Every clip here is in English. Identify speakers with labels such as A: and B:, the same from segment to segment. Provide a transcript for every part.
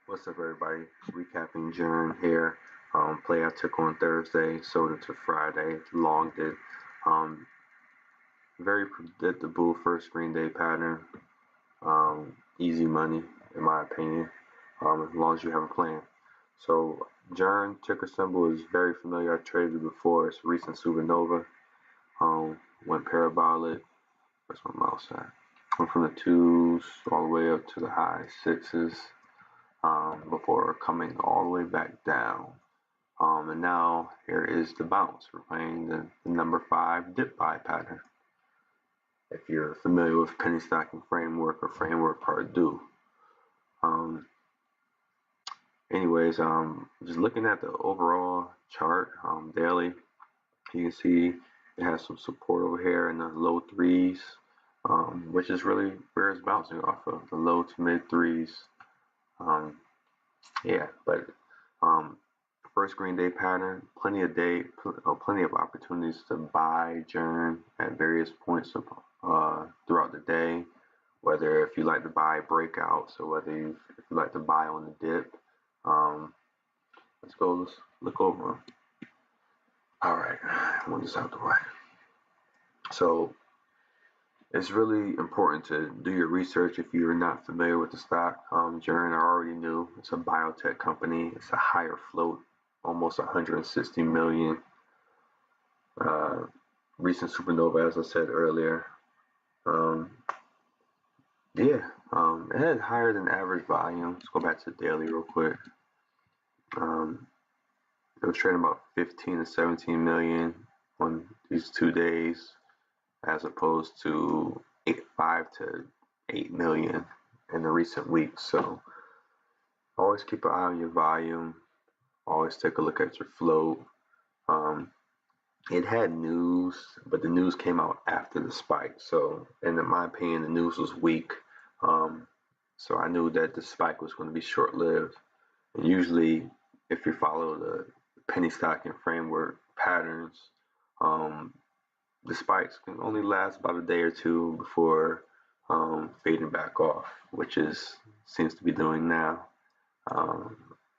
A: What's up, everybody? Recapping GERN here. Play I took on Thursday, sold it to Friday, longed it. Um, Very predictable first screen day pattern. Easy money, in my opinion, as long as you have a plan. So, GERN ticker symbol is very familiar. I traded it before. It's recent supernova. Went parabolic. Where's my mouse at? Went from the twos all the way up to the high sixes. Before coming all the way back down. And now here is the bounce. We're playing the number 5 dip buy pattern. If you're familiar with penny stocking framework or framework part due. Um, just looking at the overall chart, daily, you can see it has some support over here in the low threes, which is really where it's bouncing off of, the low to mid threes. But first green day pattern, plenty of opportunities to buy GERN at various points throughout the day. Whether if you like to buy breakouts or if you like to buy on the dip. Let's look over them. All right, I want this out the way. So it's really important to do your research if you're not familiar with the stock. GERN, I already knew it's a biotech company. It's a higher float, almost 160 million. Recent supernova, as I said earlier. It had higher than average volume. Let's go back to the daily real quick. It was trading about 15 to 17 million on these 2 days, as opposed to 5 to 8 million in the recent weeks. So always keep an eye on your volume. Always take a look at your float. It had news, but the news came out after the spike. So, in my opinion, the news was weak. So I knew that the spike was going to be short-lived. And usually, if you follow the penny stocking framework patterns, the spikes can only last about a day or two before fading back off, which seems to be doing now.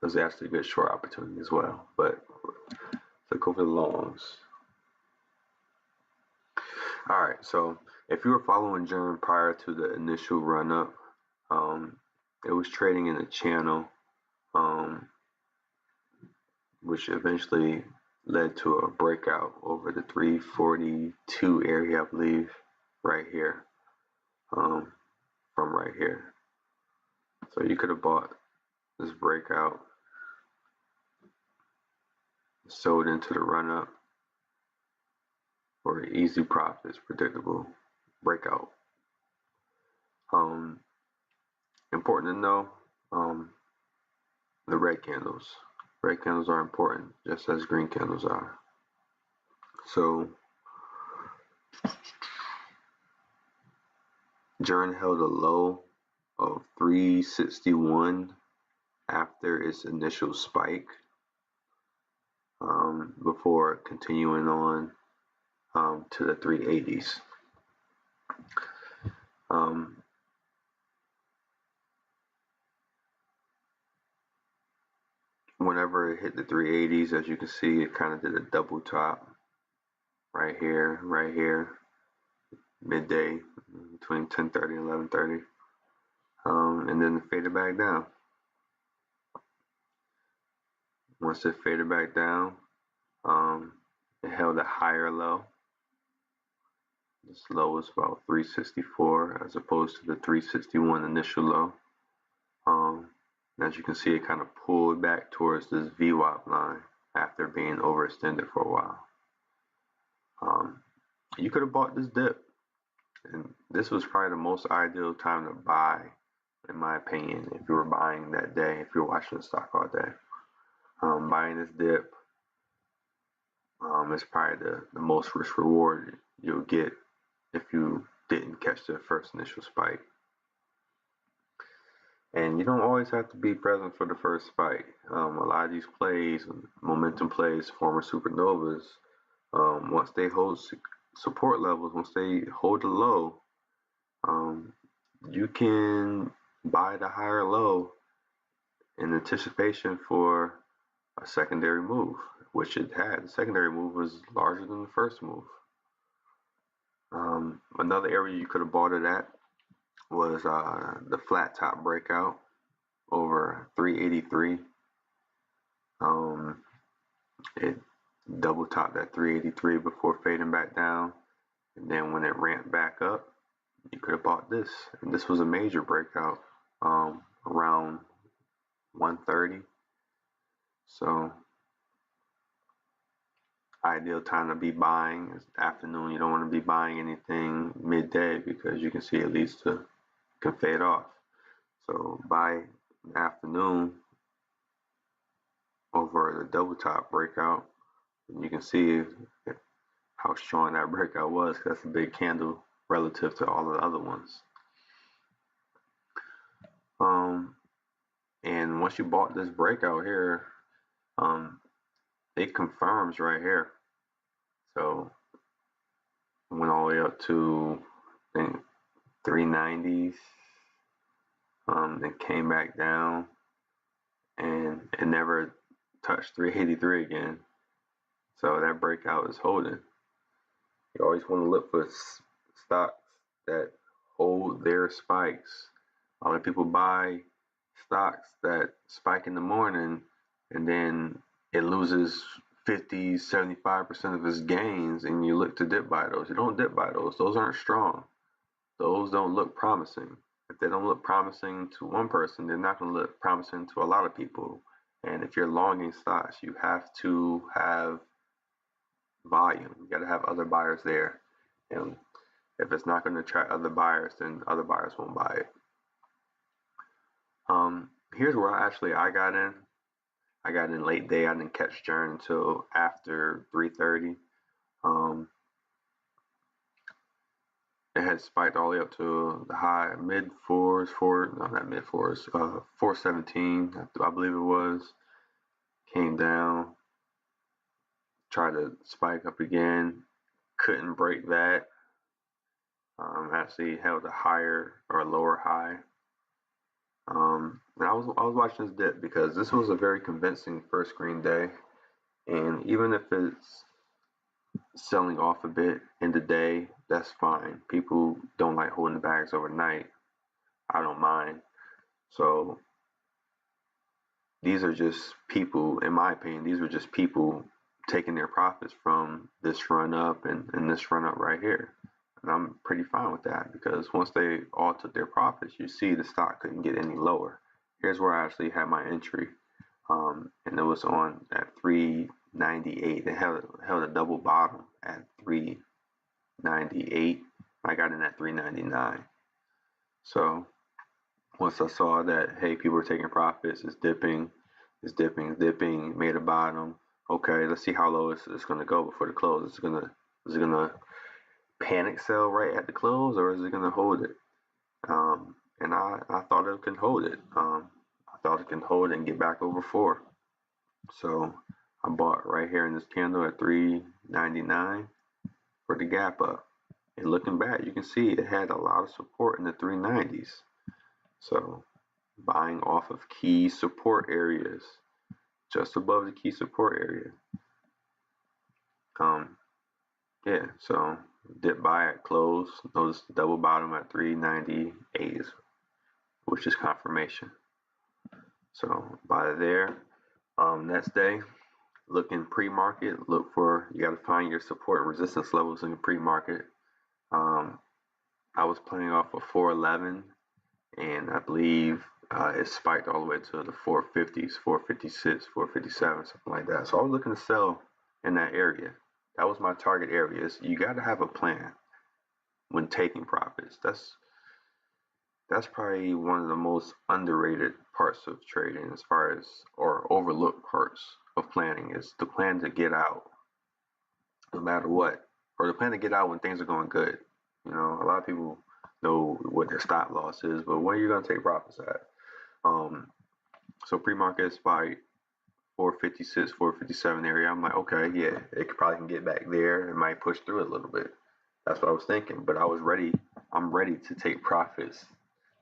A: There's actually a good short opportunity as well, but let's go for the longs. All right, so if you were following GERN prior to the initial run up, it was trading in a channel, which eventually led to a breakout over the 342 area, I believe, right here, from right here. So you could have bought this breakout, sold into the run up for easy profits, predictable breakout. Important to know, the red candles. Red candles are important, just as green candles are. So GERN held a low of 361 after its initial spike, before continuing on to the 380s. Whenever it hit the 380s, as you can see, it kind of did a double top right here, midday between 10:30 and 11:30, and then it faded back down. Once it faded back down, it held a higher low. This low was about 364 as opposed to the 361 initial low. As you can see, it kind of pulled back towards this VWAP line after being overextended for a while. You could have bought this dip, and this was probably the most ideal time to buy, in my opinion, if you were buying that day, if you're watching the stock all day. Buying this dip is probably the most risk reward you'll get if you didn't catch the first initial spike. And you don't always have to be present for the first spike. A lot of these plays, momentum plays, former supernovas, once they hold support levels, once they hold the low, you can buy the higher low in anticipation for a secondary move, which it had. The secondary move was larger than the first move. Another area you could have bought it at was the flat top breakout over 383. It double topped at 383 before fading back down, and then when it ramped back up, you could have bought this. And this was a major breakout around 130. So ideal time to be buying is afternoon. You don't want to be buying anything midday because you can see it leads to can fade off. So buy in the afternoon over the double top breakout, and you can see how strong that breakout was. That's a big candle relative to all of the other ones. And once you bought this breakout here, it confirms right here. So went all the way up to I think 390s, then came back down, and it never touched 383 again. So that breakout is holding. You always want to look for stocks that hold their spikes. A lot of people buy stocks that spike in the morning and then it loses 50, 75% of its gains, and you look to dip buy those. You don't dip buy those. Those aren't strong. Those don't look promising. If they don't look promising to one person, they're not going to look promising to a lot of people. And if you're longing stocks, you have to have volume. You got to have other buyers there. And if it's not going to attract other buyers, then other buyers won't buy it. Here's where I got in. I got in late day. I didn't catch GERN until after 3:30. It had spiked all the way up to the high mid fours, not mid fours, 417, I believe it was. Came down, tried to spike up again, couldn't break that. Actually held a higher or a lower high. And I was watching this dip because this was a very convincing first green day, and even if it's selling off a bit in the day, that's fine. People don't like holding the bags overnight. I don't mind. So these are just people, in my opinion, these were just people taking their profits from this run up and this run up right here. And I'm pretty fine with that because once they all took their profits, you see the stock couldn't get any lower. Here's where I actually had my entry. And it was on at 398. It held a double bottom at 398. I got in at 399. So once I saw that, hey, people are taking profits, it's dipping, made a bottom. Okay, let's see how low it's going to go before the close. Is it gonna panic sell right at the close, or is it going to hold it? And I thought it can hold it. I thought it can hold it and get back over 4. So I bought right here in this candle at 399 for the gap up. And looking back, you can see it had a lot of support in the 390s. So buying off of key support areas, just above the key support area. Yeah, so dip buy at close. Notice the double bottom at 398, which is confirmation. So buy there. Next day, look in pre-market. You got to find your support and resistance levels in the pre-market. I was playing off of 411, and I believe it spiked all the way to the 450s, 456, 457, something like that. So I was looking to sell in that area. That was my target area. You got to have a plan when taking profits. That's probably one of the most underrated parts of trading, as far as, or overlooked parts of planning, is the plan to get out no matter what, or the plan to get out when things are going good. You know, a lot of people know what their stop loss is, but when are you going to take profits at? So pre-market spike 456, 457 area. I'm like, okay, yeah, it probably can get back there. It might push through it a little bit. That's what I was thinking, but I was ready. I'm ready to take profits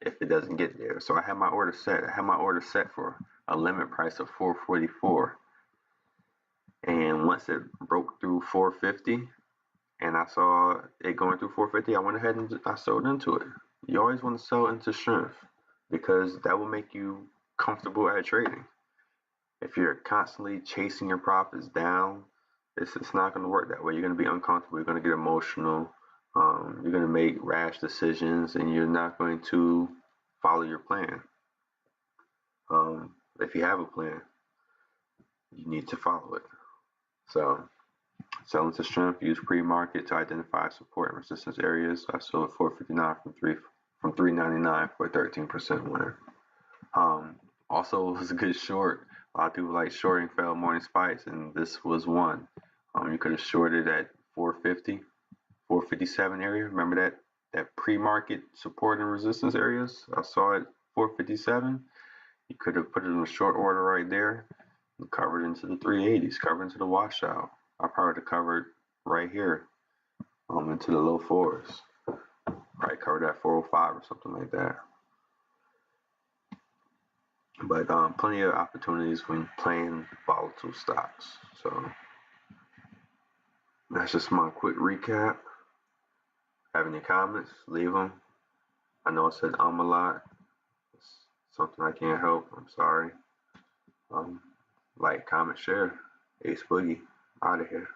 A: if it doesn't get there. So I had my order set. I had my order set for a limit price of 444. And once it broke through 450 and I saw it going through 450, I went ahead and I sold into it. You always want to sell into strength because that will make you comfortable at trading. If you're constantly chasing your profits down, it's not going to work that way. You're going to be uncomfortable. You're going to get emotional. You're going to make rash decisions, and you're not going to follow your plan. If you have a plan, you need to follow it. So, selling to strength, use pre-market to identify support and resistance areas. I sold 459 from 399 for a 13% winner. Also, it was a good short. A lot of people like shorting failed morning spikes, and this was one. You could have shorted at 450, 457 area. Remember that pre-market support and resistance areas? I saw it 457. You could have put it in a short order right there and covered into the 380s, covered into the washout. I probably would have covered right here into the low fours. Probably covered at 405 or something like that. But plenty of opportunities when playing volatile stocks. So that's just my quick recap. Have any comments? Leave them. I know I said a lot. It's something I can't help. I'm sorry. Like, comment, share. Ace Boogie. Out of here.